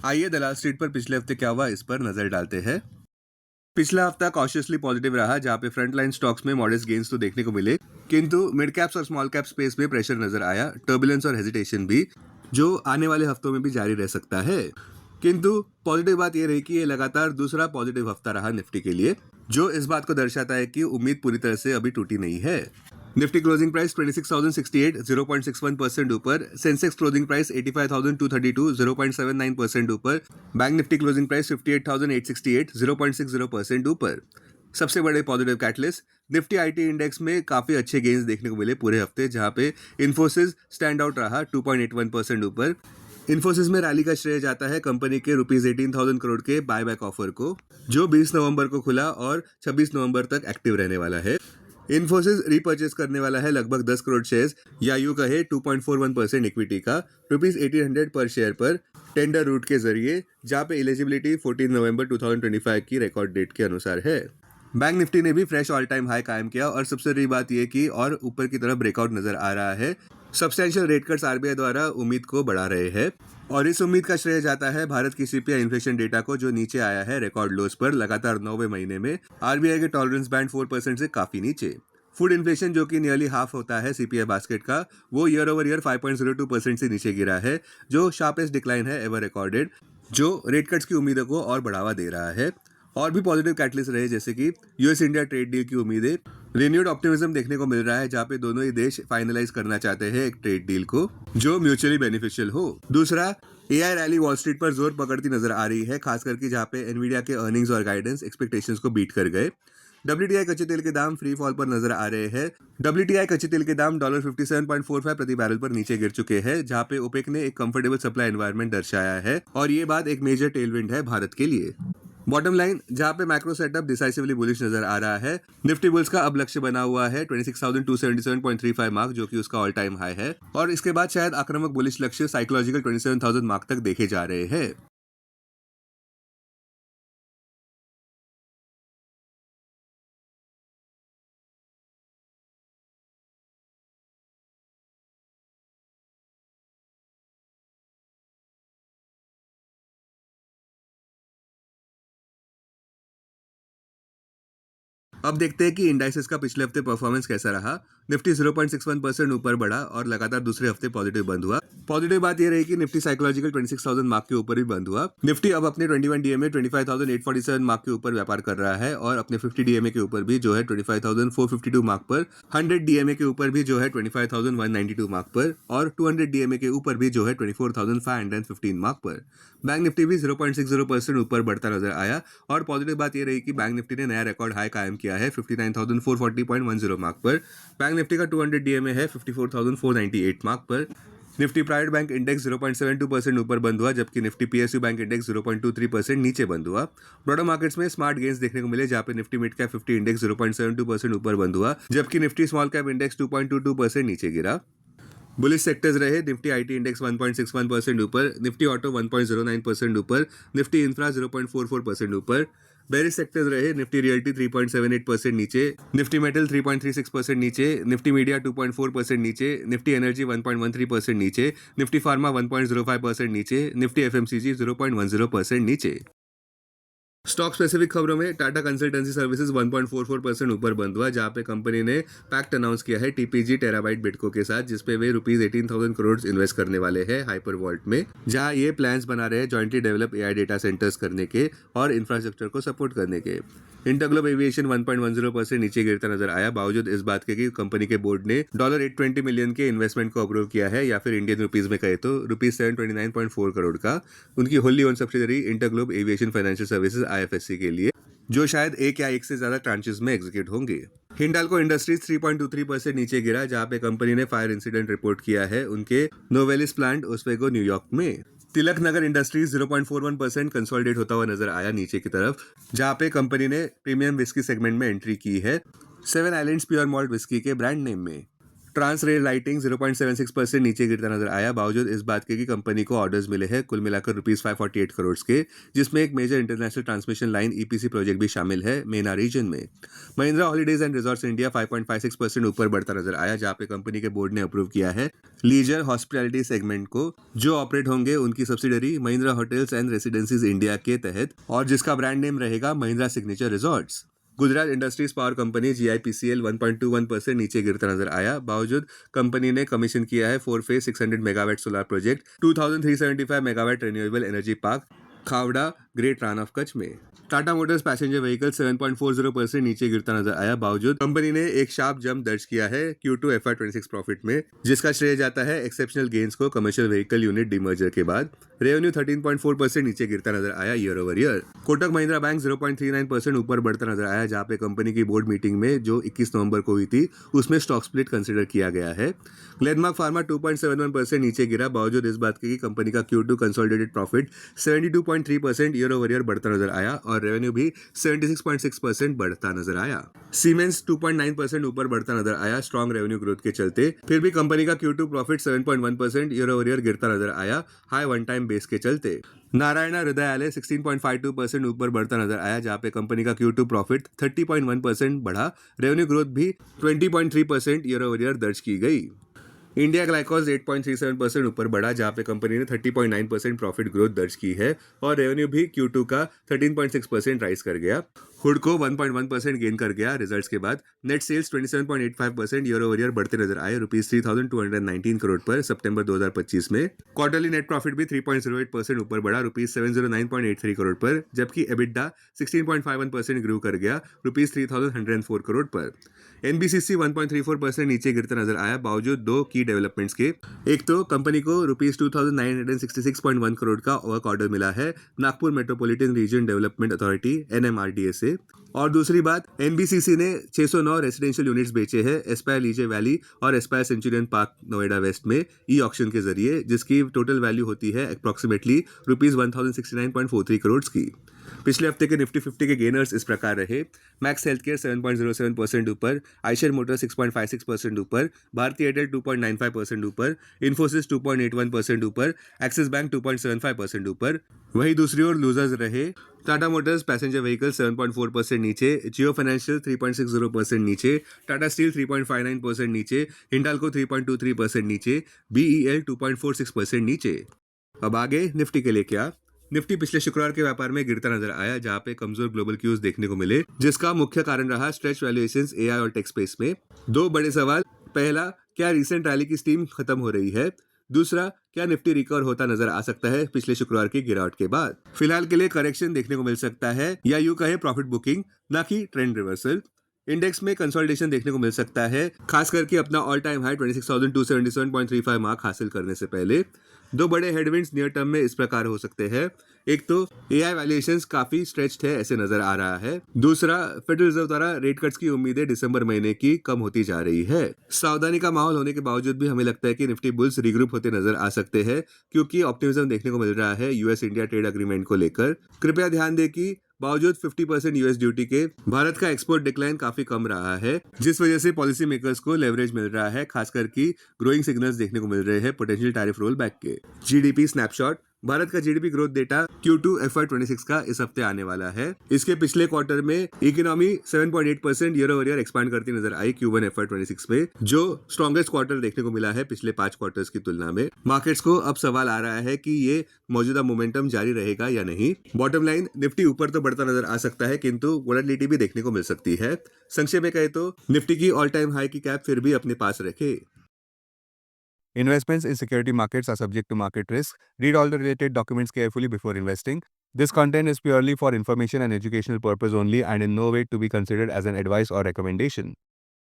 आइए दलाल स्ट्रीट पर पिछले हफ्ते क्या हुआ इस पर नजर डालते हैं। पिछला हफ्ता कॉशियसली पॉजिटिव रहा, जहां पे फ्रंट लाइन स्टॉक्स में मॉडेस्ट गेन्स तो देखने को मिले, किंतु मिड कैप्स और स्मॉल कैप स्पेस में प्रेशर नजर आया, टर्बुलेंस और हेजिटेशन भी, जो आने वाले हफ्तों में भी जारी रह सकता है। किंतु पॉजिटिव बात यह रही कि ये लगातार दूसरा पॉजिटिव हफ्ता रहा निफ्टी के लिए, जो इस बात को दर्शाता है कि उम्मीद पूरी तरह से अभी टूटी नहीं है। निफ्टी क्लोजिंग प्राइस 26,068, 0.61% ऊपर। सेंसेक्स क्लोजिंग प्राइस 85,232, 0.79% ऊपर। बैंक निफ्टी क्लोजिंग प्राइस 58,868, 0.60% ऊपर। सबसे बड़े positive catalyst Nifty IT index में काफी अच्छे गेन्स देखने को मिले पूरे हफ्ते, जहां पे इन्फोसिस स्टैंड आउट रहा 2.81% ऊपर। इन्फोसिस में रैली का श्रेय जाता है कंपनी के ₹18,000 करोड़ के बायबैक ऑफर को, जो 20 नवंबर को खुला और 26 नवंबर तक एक्टिव रहने वाला है। इन्फोसिस रिपर्चेस करने वाला है लगभग 10 करोड़ शेयर्स, या यूं कहे 2.41% इक्विटी का, ₹1800 पर शेयर पर टेंडर रूट के जरिए, जहां पे एलिजिबिलिटी 14 नवंबर 2025 की रिकॉर्ड डेट के अनुसार है। बैंक निफ्टी ने भी फ्रेश ऑल टाइम हाई कायम किया, और सबसे बड़ी बात यह कि और ऊपर की तरफ ब्रेकआउट नजर आ रहा है। सब्सटेंशियल रेट कट्स आरबीआई द्वारा उम्मीद को बढ़ा रहे हैं, और इस उम्मीद का श्रेय जाता है भारत की सीपीआई इन्फ्लेशन डेटा को, जो नीचे आया है रिकॉर्ड लोस पर लगातार 9वें महीने में, आरबीआई के टॉलरेंस बैंड 4% से काफी नीचे। फूड इन्फ्लेशन, जो कि नियरली हाफ होता है सीपीआई बास्केट का, वो ईयर ओवर ईयर 5.02% से नीचे गिरा है, जो शार्पेस्ट डिक्लाइन है एवर रिकॉर्डेड, जो रेट कट्स की उम्मीदों को और बढ़ावा दे रहा है। और भी पॉजिटिव कैटलिस्ट रहे, जैसे कि यूएस इंडिया ट्रेड डील की उम्मीदें, रिन्यूड ऑप्टिमिज्म देखने को मिल रहा है, जहां पे दोनों ही देश फाइनलाइज करना चाहते हैं एक ट्रेड डील को जो म्यूचुअली बेनिफिशियल हो। दूसरा, एआई रैली वॉल स्ट्रीट पर जोर पकड़ती नजर आ रही है, खास करके जहां पे एनवीडिया के अर्निंग्स और गाइडेंस एक्सपेक्टेशंस को बीट कर गए। WTI कच्चे तेल के दाम फ्री फॉल पर नजर आ रहे हैं। WTI कच्चे तेल के दाम $57.45 प्रति बैरल पर नीचे गिर चुके हैं, जहां पे ओपेक ने एक कंफर्टेबल सप्लाई एनवायरनमेंट दर्शाया है, और ये बात एक मेजर टेलविंड है भारत के लिए। बॉटम लाइन, जहां पे मैक्रो सेटअप डिसाइसिवली बुलिश नजर आ रहा है। निफ्टी बुल्स का अब लक्ष्य बना हुआ है 26,277.35 मार्क, जो कि उसका ऑल टाइम हाई है, और इसके बाद शायद आक्रामक बुलिश लक्ष्य साइकोलॉजिकल 27,000 मार्क तक देखे जा रहे हैं। अब देखते हैं कि इंडाइसेस का पिछले हफ्ते परफॉर्मेंस कैसा रहा। निफ्टी 0.61% ऊपर बढ़ा और लगातार दूसरे हफ्ते पॉजिटिव बंद हुआ। पॉजिटिव बात यह रही कि निफ्टी साइकोलॉजिकल 26,000 मार्क के ऊपर भी बंद हुआ। निफ्टी अब अपने 21 डीएमए 25,847 मार्क के ऊपर व्यापार कर रहा है, और अपने 50 डीएमए के ऊपर भी जो है 25,452 मार्क पर, 100 डीएमए के ऊपर भी जो है 25,192 मार्क पर, और 200 डीएमए के ऊपर भी जो है 24,515 मार्क पर। बैंक निफ्टी भी 0.60% ऊपर बढ़ता नजर आया, और पॉजिटिव बात यह रही कि बैंक निफ्टी ने नया रिकॉर्ड हाई कायम किया है 59,440.10 मार्क पर। बैंक निफ्टी का 200 डीएमए है 54,498 मार्क पर। निफ्टी प्राइवेट बैंक इंडेक्स 0.72% ऊपर बंद हुआ, जबकि निफ्टी पीएसयू बैंक इंडेक्स 0.23% नीचे बंद हुआ। ब्रॉडर मार्केट्स में स्मार्ट गेन्स देखने को मिले, जहां पे निफ्टी मिड कैप 50 इंडेक्स 0.72% ऊपर बंद हुआ, जबकि निफ्टी स्मॉल कैप इंडेक्स 2.22% नीचे गिरा। बुलिश सेक्टर्स रहे, निफ्टी आईटी इंडेक्स 1.61% ऊपर, निफ्टी ऑटो 1.09% ऊपर, निफ्टी इंफ्रा 0.44% ऊपर। बेरिश सेक्टर्स रहे, निफ्टी रियल्टी 3.78% नीचे, निफ्टी मेटल 3.36% नीचे, निफ्टी मीडिया 2.4% नीचे, निफ्टी एनर्जी 1.13% नीचे, निफ्टी फार्मा 1.05% नीचे, निफ्टी एफएमसीजी 0.10% नीचे। स्टॉक स्पेसिफिक खबरों में टाटा कंसल्टेंसी सर्विसेज 1.44% ऊपर बंद हुआ, जहां पे कंपनी ने पैक्ट अनाउंस किया है टीपीजी टेराबाइट बिटको के साथ, जिसपे वे ₹18,000 करोड़ इन्वेस्ट करने वाले हैं हाइपर वॉल्ट में, जहां ये प्लान्स बना रहे हैं jointly develop AI data centres करने के और इंफ्रास्ट्रक्चर को सपोर्ट करने के। इंटरग्लोब एविएशन 1.10% नीचे गिरता नजर आया, बावजूद इस बात के कि कंपनी के बोर्ड ने $820 मिलियन के इन्वेस्टमेंट को अप्रूव किया है, या फिर इंडियन रुपीज में कहे तो ₹729.4 करोड़ का, उनकी Holi own subsidiary InterGlobe aviation financial services IFSC के लिए, जो शायद एक या एक से ज्यादा ट्रांचेस में एग्जीक्यूट होंगे। हिंडाल्को इंडस्ट्रीज 3.23% नीचे गिरा, जहां पे कंपनी ने फायर इंसिडेंट रिपोर्ट किया है उनके नोवेलिस प्लांट ओस्वेगो न्यूयॉर्क में। तिलक नगर इंडस्ट्रीज 0.41% कंसोलिडेट होता हुआ नजर आया नीचे की तरफ, जहां पे कंपनी ने प्रीमियम विस्की सेगमेंट में एंट्री की है 7 आइलैंड्स प्योर मॉल्ट विस्की के ब्रांड नेम में। ट्रांस रेल लाइटिंग 0.76% नीचे गिरता नजर आया, बावजूद इस बात के कि कंपनी को ऑर्डर्स मिले हैं कुल मिलाकर ₹548 करोड़ के, जिसमें एक major international transmission line EPC project भी शामिल है मेना रीजन में। Mahindra holidays and resorts India 5.56% ऊपर बढ़ता नजर आया, जहां पे कंपनी के बोर्ड ने अप्रूव किया है लीजर हॉस्पिटैलिटी सेगमेंट को, जो ऑपरेट होंगे उनकी subsidiary Mahindra hotels and residencies India के तहत और जिसका ब्रांड नेम रहेगा Mahindra signature resorts. Gujarat industries power company GIPCL 1.21% नीचे गिरता नजर आया, बावजूद कंपनी ने कमीशन किया है 4 phase 600 megawatt solar project 2375 megawatt renewable energy park Khavda great run of Kutch में। टाटा मोटर्स पैसेंजर व्हीकल 7.40% नीचे गिरता नजर आया, बावजूद कंपनी ने एक शार्प जंप दर्ज किया है Q2 FY26 प्रॉफिट में, जिसका श्रेय जाता है एक्सेप्शनल गेन्स को कमर्शियल व्हीकल यूनिट डीमर्जर के बाद। रेवेन्यू 13.4% नीचे गिरता नजर आया year over year. Kotak Mahindra bank 0.39% ऊपर बढ़ता नजर आया, जहां पे कंपनी की बोर्ड मीटिंग में जो 21 नवंबर को हुई थी उसमें स्टॉक स्प्लिट कंसिडर किया गया है। ग्लेनमार्क फार्मा 2.71% नीचे गिरा, बावजूद इस बात के कि कंपनी का Q2 consolidated profit 72.3% year over year बढ़ता नजर आया और रेवेन्यू भी 76.6% बढ़ता नजर आया। सीमेंस 2.9% ऊपर बढ़ता नजर आया स्ट्रॉन्ग रेवेन्यू ग्रोथ के चलते, फिर भी कंपनी का Q2 profit 7.1% year over year गिरता नजर आया हाई वन टाइम बेस के चलते। नारायणा हृदयालय 16.52% ऊपर बढ़ता नजर आया, जहां पे कंपनी का Q2 प्रॉफिट 30.1% बढ़ा, रेवेन्यू ग्रोथ भी 20.3% ईयर ओवर ईयर दर्ज की गई। इंडिया ग्लाइकोज 8.37% ऊपर बढ़ा, जहां पे कंपनी ने 30.9% प्रॉफिट ग्रोथ दर्ज की है और रेवेन्यू भी Q2 का 13.6% राइज कर गया। हुडको 1.1% गेन कर गया रिजल्ट्स के बाद। Net sales 27.85% year over year बढ़ते नजर आए ₹3,219 करोड़ पर सितंबर 2025 में। क्वार्टरली नेट प्रॉफिट भी 3.08% ऊपर बढ़ा ₹709.83 करोड़ पर, जबकि एबिटा 16.51% ग्रो कर गया ₹3,104 करोड़ पर। NBCC 1.34% नीचे गिरता नजर आया, बावजूद दो की डेवलपमेंट्स के। एक तो कंपनी को ₹2,966.1 करोड़ का वर्क ऑर्डर मिला है Nagpur metropolitan region development authority NMRDA से, और दूसरी बात NBCC ने 609 रेसिडेंशियल यूनिट्स बेचे हैं एस्पायर लीजे वैली और Aspire Centurion Park Noida West में ई ऑक्शन के जरिए, जिसकी टोटल वैल्यू होती है अप्रोक्सीमेटली ₹1,069.43 करोड़ की। पिछले हफ्ते के निफ्टी 50 के गेनर्स इस प्रकार रहे। मैक्स हेल्थकेयर 7.07% ऊपर, आइशर मोटर 6.56% ऊपर, भारती एयरटेल 2.95% ऊपर, इन्फोसिस 2.81% ऊपर, एक्सिस बैंक 2.75% ऊपर। वहीं दूसरी ओर लूजर्स रहे टाटा मोटर्स पैसेंजर व्हीकल 7.4% नीचे, जियो फाइनेंशियल 3.60% नीचे, टाटा स्टील 3.59% नीचे, हिंडाल्को 3.23% नीचे, BEL 2.46% नीचे। अब आगे निफ्टी के लिए क्या? निफ्टी पिछले शुक्रवार के व्यापार में गिरता नजर आया, जहां पे कमजोर ग्लोबल क्यूज देखने को मिले, जिसका मुख्य कारण रहा स्ट्रेच वैल्यूएशंस AI और टेक स्पेस में। दो बड़े सवाल, पहला, क्या रीसेंट रैली की स्टीम खत्म हो रही है? दूसरा, क्या निफ्टी रिकवर होता नजर आ सकता है पिछले शुक्रवार की गिरावट के बाद? फिलहाल के लिए करेक्शन देखने को मिल सकता है, या यूं कहे प्रॉफिट बुकिंग, ना कि ट्रेंड रिवर्सल। इंडेक्स में कंसोलिडेशन देखने को मिल सकता है, खास करके अपना ऑल टाइम हाई 26,277.35 मार्क हासिल करने से पहले। दो बड़े हेडविंड्स नियर टर्म में इस प्रकार हो सकते हैं, एक तो AI वैल्यूएशंस काफी स्ट्रेच्ड है ऐसे नजर आ रहा है, दूसरा फेडरल रिजर्व द्वारा रेट कट्स की उम्मीदें दिसंबर महीने की कम होती जा रही है। सावधानी का माहौल होने के बावजूद भी हमें लगता है कि निफ्टी बुल्स रिग्रुप होते नजर आ सकते हैं, क्योंकि ऑप्टिमिज्म देखने को मिल रहा है US इंडिया ट्रेड एग्रीमेंट को लेकर। कृपया ध्यान दें कि बावजूद 50% US ड्यूटी के भारत का एक्सपोर्ट डिक्लाइन काफी कम रहा है, जिस वजह से पॉलिसी मेकर्स को लेवरेज मिल रहा है, खासकर की ग्रोइंग सिग्नल्स देखने को मिल रहे हैं पोटेंशियल टैरिफ रोल बैक के। GDP स्नैपशॉट, भारत का GDP growth data Q2 FY26 का इस हफ्ते आने वाला है। इसके पिछले क्वार्टर में economy 7.8% year over year expand करती नजर आई Q1 FY26 में, जो स्ट्रॉन्गेस्ट क्वार्टर देखने को मिला है पिछले 5 क्वार्टर्स की तुलना में। मार्केट्स को अब सवाल आ रहा है कि ये मौजूदा मोमेंटम जारी रहेगा या नहीं। बॉटम लाइन, निफ्टी ऊपर तो बढ़ता नजर आ सकता है, किंतु वोलेटिलिटी भी देखने को मिल सकती है। संक्षेप में कहे तो निफ्टी की ऑल टाइम हाई की कैप फिर भी अपने पास रखे। Investments in security markets are subject to market risk. Read all the related documents carefully before investing. This content is purely for information and educational purpose only and in no way to be considered as an advice or recommendation.